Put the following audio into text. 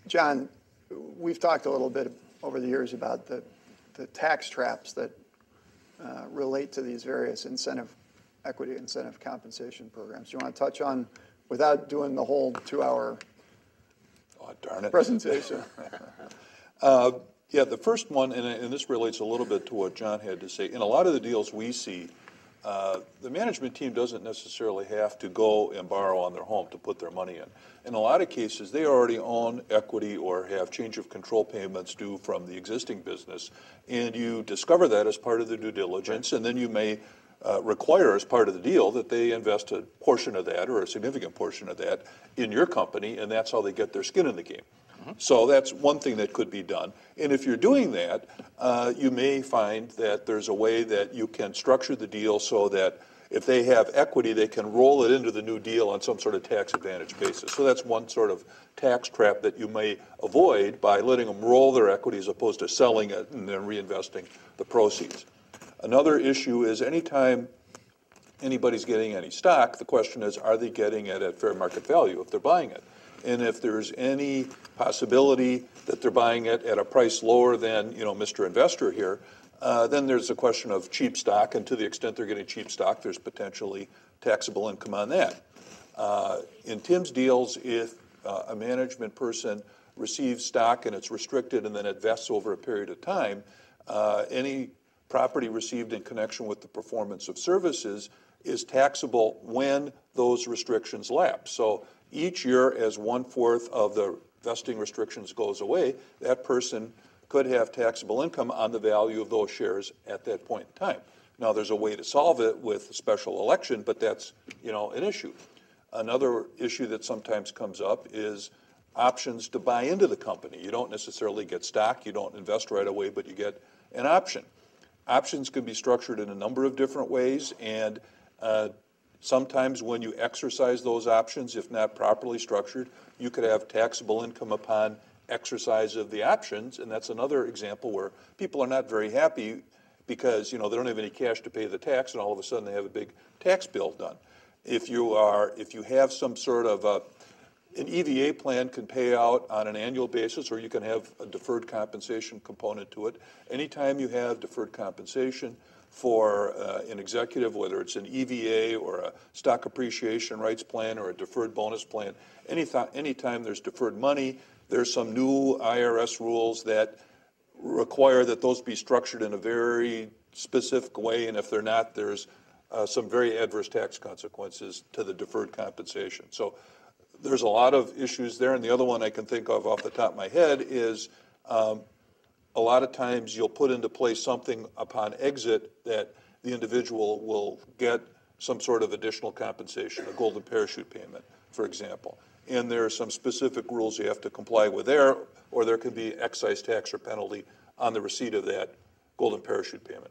John, we've talked a little bit over the years about the tax traps that relate to these various equity incentive compensation programs. Do you want to touch on, without doing the whole 2-hour presentation? Yeah, the first one, and this relates a little bit to what John had to say, in a lot of the deals we see, the management team doesn't necessarily have to go and borrow on their home to put their money in. In a lot of cases, they already own equity or have change of control payments due from the existing business, and you discover that as part of the due diligence, and then you may require as part of the deal that they invest a portion of that or a significant portion of that in your company, and that's how they get their skin in the game. So that's one thing that could be done. And if you're doing that, you may find that there's a way that you can structure the deal so that if they have equity, they can roll it into the new deal on some sort of tax advantage basis. So that's one sort of tax trap that you may avoid by letting them roll their equity as opposed to selling it and then reinvesting the proceeds. Another issue is anytime anybody's getting any stock, the question is, are they getting it at fair market value if they're buying it? And if there's any possibility that they're buying it at a price lower than, Mr. Investor here, then there's a question of cheap stock, and to the extent they're getting cheap stock, there's potentially taxable income on that. In Tim's deals, if a management person receives stock and it's restricted and then it vests over a period of time, any property received in connection with the performance of services is taxable when those restrictions lapse. So each year, as 1/4 of the vesting restrictions goes away, that person could have taxable income on the value of those shares at that point in time. Now, there's a way to solve it with a special election, but that's, an issue. Another issue that sometimes comes up is options to buy into the company. You don't necessarily get stock, you don't invest right away, but you get an option. Options can be structured in a number of different ways, and sometimes when you exercise those options, if not properly structured, you could have taxable income upon exercise of the options, and that's another example where people are not very happy because they don't have any cash to pay the tax, and all of a sudden they have a big tax bill done. If you have some sort of an EVA plan can pay out on an annual basis, or you can have a deferred compensation component to it. Anytime you have deferred compensation for an executive, whether it's an EVA or a stock appreciation rights plan or a deferred bonus plan, anytime there's deferred money, there's some new IRS rules that require that those be structured in a very specific way, and if they're not, there's some very adverse tax consequences to the deferred compensation. So there's a lot of issues there, and the other one I can think of off the top of my head is a lot of times you'll put into place something upon exit that the individual will get some sort of additional compensation, a golden parachute payment, for example. And there are some specific rules you have to comply with there, or there could be excise tax or penalty on the receipt of that golden parachute payment.